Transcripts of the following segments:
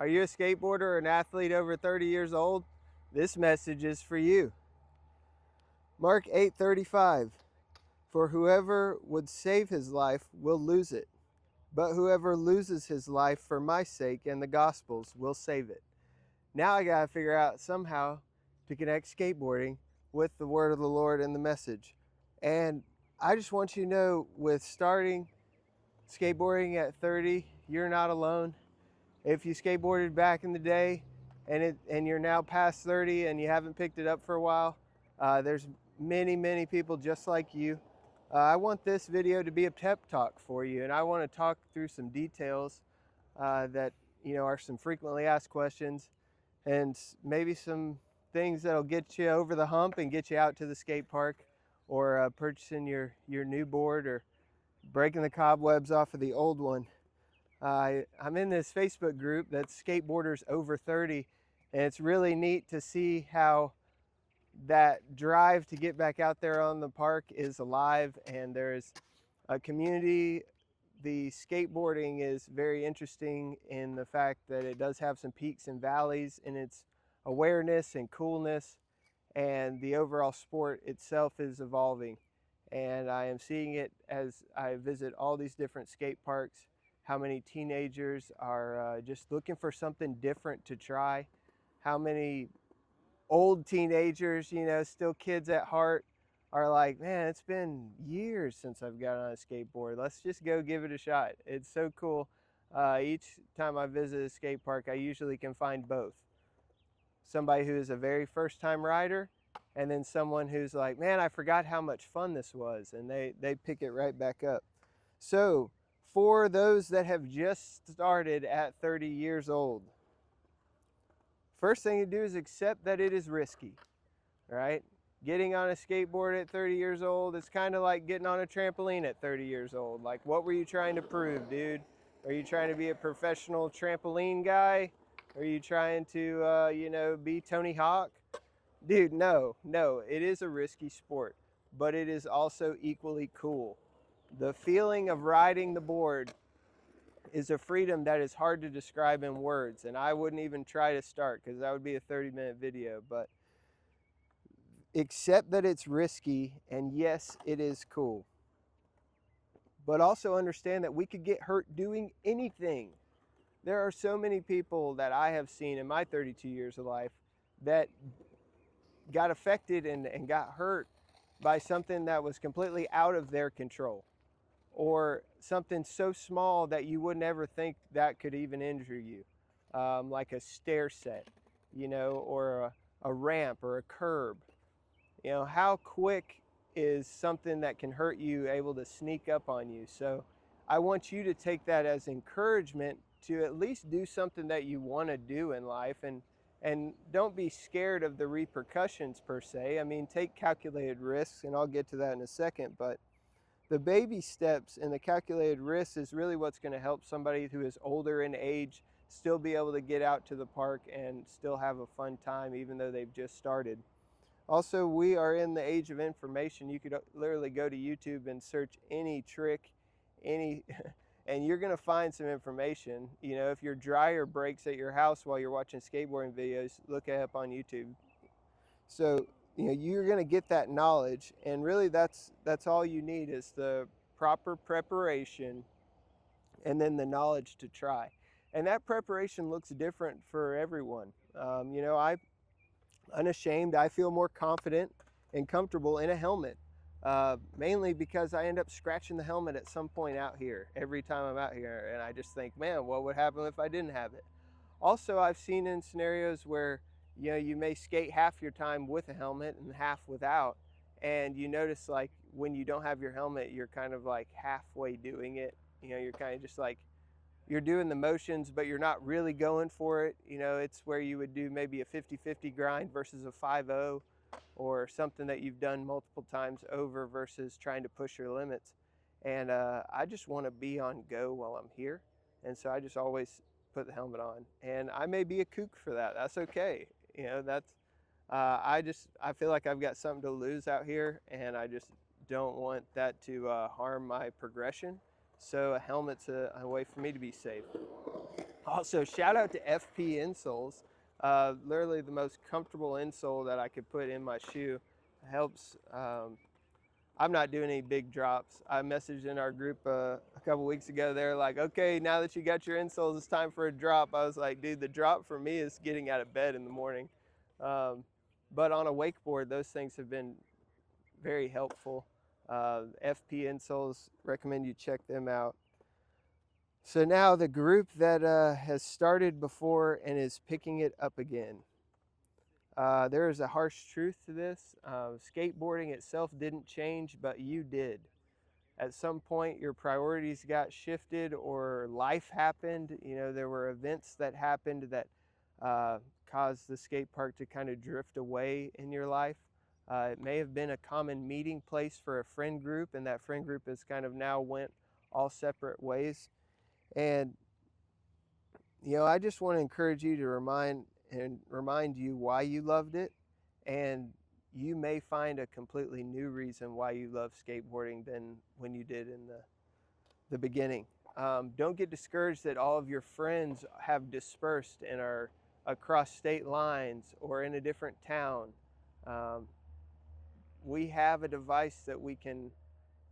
Are you a skateboarder or an athlete over 30 years old? This message is for you. Mark 8:35. For whoever would save his life will lose it, but whoever loses his life for my sake and the gospel's will save it. Now I gotta figure out somehow to connect skateboarding with the word of the Lord and the message. And I just want you to know, with starting skateboarding at 30, you're not alone. If you skateboarded back in the day and you're now past 30 and you haven't picked it up for a while, there's many people just like you. I want this video to be a pep talk for you, and I want to talk through some details that are some frequently asked questions, and maybe some things that'll get you over the hump and get you out to the skate park, or purchasing your new board, or breaking the cobwebs off of the old one. I'm in this Facebook group that's Skateboarders Over 30, and it's really neat to see how that drive to get back out there on the park is alive, and there's a community. The skateboarding is very interesting in the fact that it does have some peaks and valleys in its awareness and coolness, and the overall sport itself is evolving. And I am seeing it as I visit all these different skate parks, how many teenagers are just looking for something different to try, how many old teenagers, still kids at heart, are like, man, it's been years since I've got on a skateboard. Let's just go give it a shot. It's so cool. Each time I visit a skate park, I usually can find both. Somebody who is a very first time rider, and then someone who's like, man, I forgot how much fun this was, and they pick it right back up. So for those that have just started at 30 years old, first thing to do is accept that it is risky, right? Getting on a skateboard at 30 years old, it's kind of like getting on a trampoline at 30 years old. Like, what were you trying to prove, dude? Are you trying to be a professional trampoline guy? Are you trying to, be Tony Hawk? Dude, no, it is a risky sport, but it is also equally cool. The feeling of riding the board is a freedom that is hard to describe in words, and I wouldn't even try to start because that would be a 30-minute video. But accept that it's risky, and yes, it is cool. But also understand that we could get hurt doing anything. There are so many people that I have seen in my 32 years of life that got affected and got hurt by something that was completely out of their control, or something so small that you would never think that could even injure you, like a stair set, or a ramp or a curb. How quick is something that can hurt you able to sneak up on you? So I want you to take that as encouragement to at least do something that you want to do in life, and don't be scared of the repercussions per se. I mean, take calculated risks, and I'll get to that in a second, but the baby steps and the calculated risks is really what's going to help somebody who is older in age still be able to get out to the park and still have a fun time, even though they've just started. Also, we are in the age of information. You could literally go to YouTube and search any trick, and you're going to find some information. If your dryer breaks at your house while you're watching skateboarding videos, look it up on YouTube. So you're going to get that knowledge, and really that's all you need, is the proper preparation and then the knowledge to try. And that preparation looks different for everyone. I unashamed, I feel more confident and comfortable in a helmet, mainly because I end up scratching the helmet at some point out here every time I'm out here, and I just think, man, what would happen if I didn't have it? Also, I've seen in scenarios where you may skate half your time with a helmet and half without, and you notice, like, when you don't have your helmet, you're kind of like halfway doing it. You're kind of just like, you're doing the motions, but you're not really going for it. It's where you would do maybe a 50-50 grind versus a 5-0, or something that you've done multiple times over versus trying to push your limits. And I just want to be on go while I'm here, and so I just always put the helmet on. And I may be a kook for that. That's okay. That's I feel like I've got something to lose out here, and I just don't want that to harm my progression. So a helmet's a way for me to be safe. Also, shout out to FP insoles. Literally the most comfortable insole that I could put in my shoe. Helps. I'm not doing any big drops. I messaged in our group a couple weeks ago. They're like, okay, now that you got your insoles, it's time for a drop. I was like, dude, the drop for me is getting out of bed in the morning. But on a wakeboard, those things have been very helpful. FP insoles, recommend you check them out. So now the group that has started before and is picking it up again. There is a harsh truth to this. Skateboarding itself didn't change, but you did. At some point, your priorities got shifted or life happened. You know, there were events that happened that caused the skate park to kind of drift away in your life. It may have been a common meeting place for a friend group, and that friend group has kind of now went all separate ways. And, you know, I just want to encourage you to remind you why you loved it. And you may find a completely new reason why you love skateboarding than when you did in the beginning. Don't get discouraged that all of your friends have dispersed and are across state lines or in a different town. We have a device that we can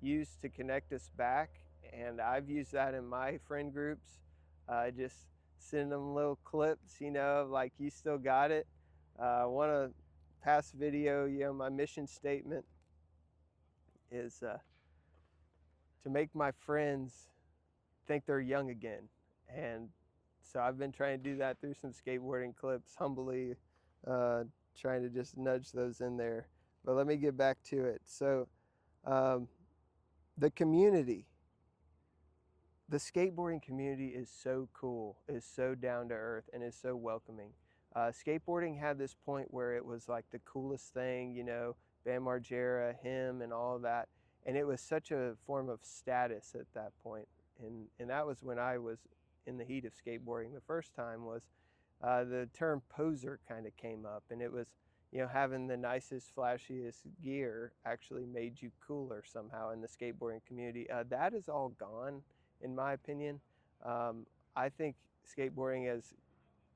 use to connect us back, and I've used that in my friend groups. Just send them little clips, you know, like you still got it. One of past video, you know, my mission statement is to make my friends think they're young again. And so I've been trying to do that through some skateboarding clips, humbly trying to just nudge those in there. But let me get back to it. So the community, the skateboarding community is so cool, is so down to earth, and is so welcoming. Skateboarding had this point where it was like the coolest thing, you know, Bam Margera, him, and all of that. And it was such a form of status at that point. And that was when I was in the heat of skateboarding the first time. Was the term poser kind of came up, and it was, you know, having the nicest, flashiest gear actually made you cooler somehow in the skateboarding community. That is all gone, in my opinion. I think skateboarding has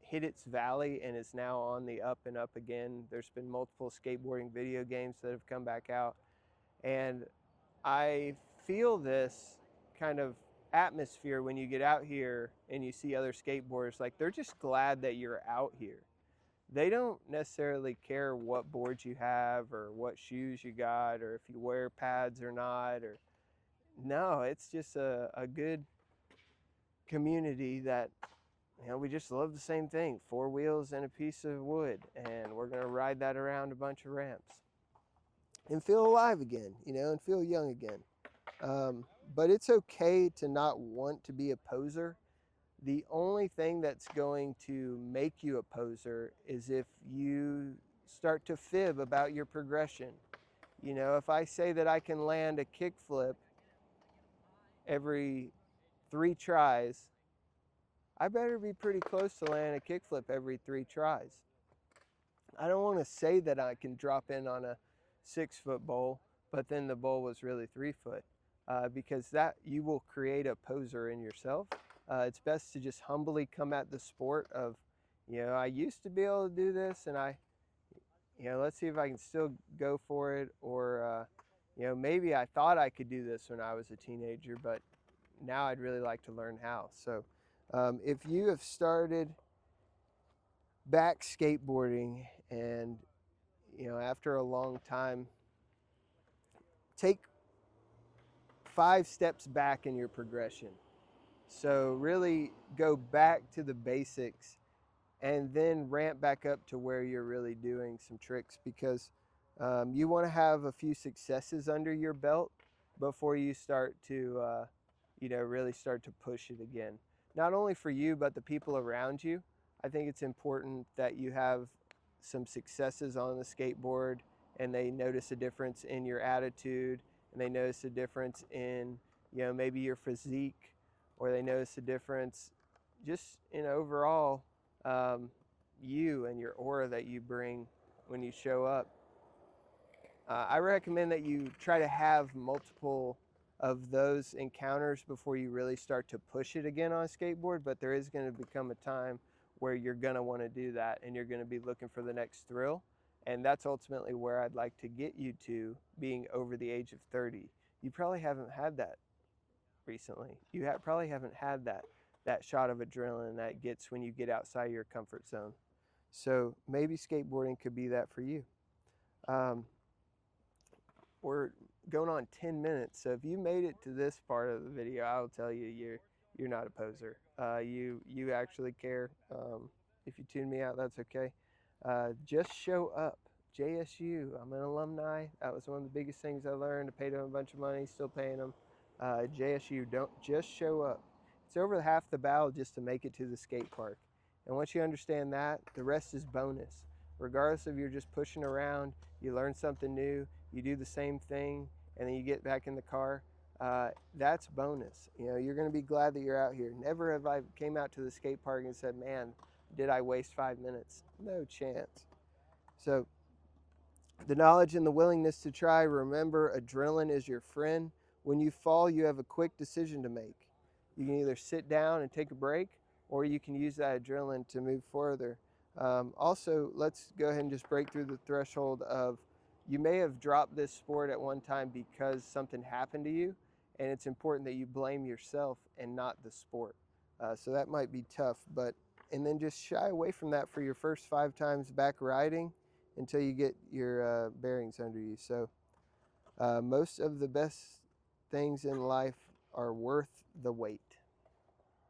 hit its valley and is now on the up and up again. There's been multiple skateboarding video games that have come back out, and I feel this kind of atmosphere when you get out here and you see other skateboarders. Like, they're just glad that you're out here. They don't necessarily care what boards you have or what shoes you got or if you wear pads or not. Or no, it's just a good community that, you know, we just love the same thing, 4 wheels and a piece of wood, and we're gonna ride that around a bunch of ramps and feel alive again, you know, and feel young again. But it's okay to not want to be a poser. The only thing that's going to make you a poser is if you start to fib about your progression. You know, if I say that I can land a kickflip every 3 tries, I better be pretty close to landing a kickflip every 3 tries. I don't want to say that I can drop in on a 6-foot bowl, but then the bowl was really 3 foot, because that you will create a poser in yourself. It's best to just humbly come at the sport of, you know, I used to be able to do this, and you know, let's see if I can still go for it. Or, you know, maybe I thought I could do this when I was a teenager, but now I'd really like to learn how. So if you have started back skateboarding and, you know, after a long time, take 5 steps back in your progression. So really go back to the basics and then ramp back up to where you're really doing some tricks, because you want to have a few successes under your belt before you start to, you know, really start to push it again. Not only for you, but the people around you. I think it's important that you have some successes on the skateboard and they notice a difference in your attitude, and they notice a difference in, you know, maybe your physique, or they notice a difference just in overall you and your aura that you bring when you show up. I recommend that you try to have multiple of those encounters before you really start to push it again on a skateboard, but there is going to become a time where you're going to want to do that and you're going to be looking for the next thrill. And that's ultimately where I'd like to get you to, being over the age of 30. You probably haven't had that recently. You probably haven't had that shot of adrenaline that gets when you get outside your comfort zone. So maybe skateboarding could be that for you. We're going on 10 minutes, so if you made it to this part of the video, I will tell you you're not a poser. You actually care. If you tune me out, that's okay. Just show up. JSU, I'm an alumni. That was one of the biggest things I learned. I paid them a bunch of money, still paying them. JSU, don't just show up. It's over half the battle just to make it to the skate park. And once you understand that, the rest is bonus. Regardless of you're just pushing around, you learn something new, you do the same thing, and then you get back in the car. That's bonus. You know, you're going to be glad that you're out here. Never have I came out to the skate park and said, man, did I waste 5 minutes? No chance. So the knowledge and the willingness to try. Remember, adrenaline is your friend. When you fall, you have a quick decision to make. You can either sit down and take a break, or you can use that adrenaline to move further. Also, let's go ahead and just break through the threshold of, you may have dropped this sport at one time because something happened to you, and it's important that you blame yourself and not the sport. So that might be tough, and then just shy away from that for your first 5 times back riding until you get your bearings under you. So most of the best things in life are worth the wait.